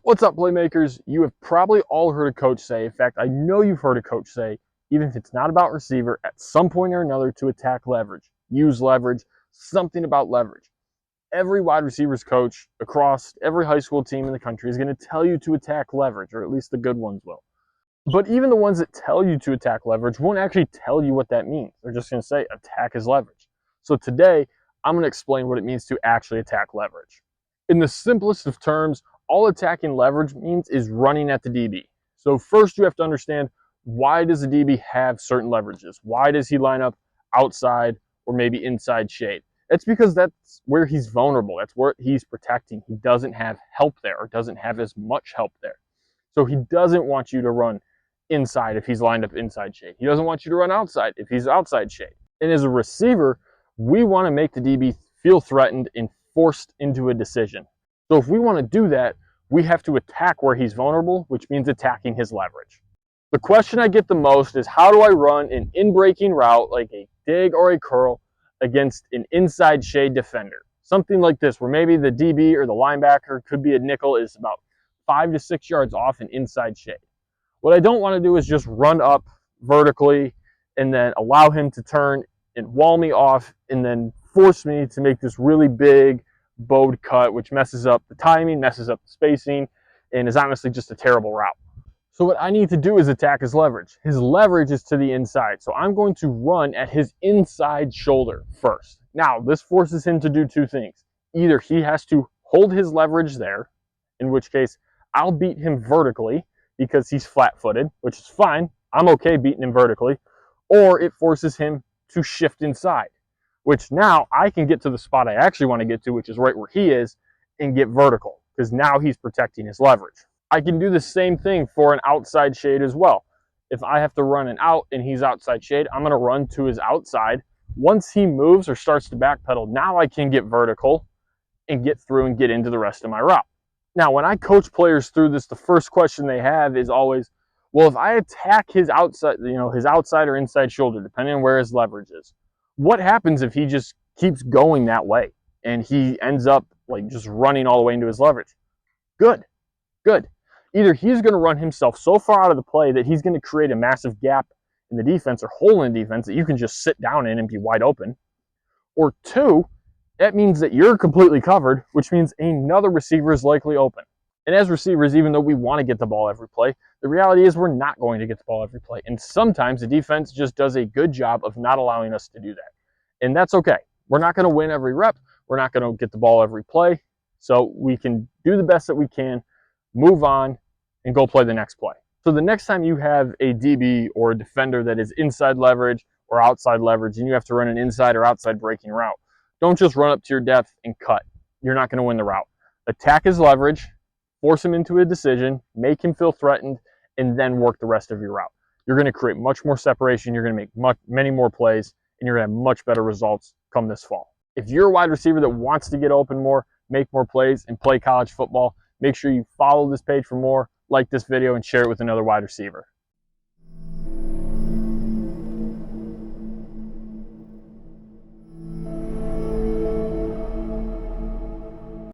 What's up, playmakers? You have probably all heard a coach say, in fact, I know you've heard a coach say, even if it's not about receiver, at some point or another to attack leverage, use leverage, something about leverage. Every wide receivers coach across every high school team in the country is going to tell you to attack leverage, or at least the good ones will. But even the ones that tell you to attack leverage won't actually tell you what that means. They're just going to say attack is leverage. So today, I'm going to explain what it means to actually attack leverage. In the simplest of terms, all attacking leverage means is running at the DB. So first you have to understand, why does the DB have certain leverages? Why does he line up outside or maybe inside shade? It's because that's where he's vulnerable. That's where he's protecting. He doesn't have help there, or doesn't have as much help there. So he doesn't want you to run inside if he's lined up inside shade. He doesn't want you to run outside if he's outside shade. And as a receiver, we want to make the DB feel threatened and forced into a decision. So if we want to do that, we have to attack where he's vulnerable, which means attacking his leverage. The question I get the most is, how do I run an in-breaking route like a dig or a curl against an inside shade defender? Something like this, where maybe the DB or the linebacker, could be a nickel, is about 5 to 6 yards off an inside shade. What I don't want to do is just run up vertically and then allow him to turn and wall me off and then force me to make this really big bowed cut, which messes up the timing, messes up the spacing, and is honestly just a terrible route. So what I need to do is attack his leverage. His leverage is to the inside, so I'm going to run at his inside shoulder first. Now, this forces him to do two things. Either he has to hold his leverage there, in which case I'll beat him vertically because he's flat-footed, which is fine. I'm okay beating him vertically. Or it forces him to shift inside, which now I can get to the spot I actually want to get to, which is right where he is, and get vertical, because now he's protecting his leverage. I can do the same thing for an outside shade as well. If I have to run an out and he's outside shade, I'm going to run to his outside. Once he moves or starts to backpedal, now I can get vertical and get through and get into the rest of my route. Now, when I coach players through this, the first question they have is always, well, if I attack his outside, his outside or inside shoulder, depending on where his leverage is, what happens if he just keeps going that way and he ends up like just running all the way into his leverage? Good. Either he's going to run himself so far out of the play that he's going to create a massive gap in the defense or hole in the defense that you can just sit down in and be wide open. Or two, that means that you're completely covered, which means another receiver is likely open. And as receivers, even though we want to get the ball every play, the reality is we're not going to get the ball every play. And sometimes the defense just does a good job of not allowing us to do that. And that's okay. We're not going to win every rep. We're not going to get the ball every play. So we can do the best that we can, move on, and go play the next play. So the next time you have a DB or a defender that is inside leverage or outside leverage and you have to run an inside or outside breaking route, don't just run up to your depth and cut. You're not going to win the route. Attack his leverage, force him into a decision, make him feel threatened, and then work the rest of your route. You're going to create much more separation. You're going to make many more plays, and you're going to have much better results come this fall. If you're a wide receiver that wants to get open more, make more plays, and play college football, make sure you follow this page for more, like this video, and share it with another wide receiver.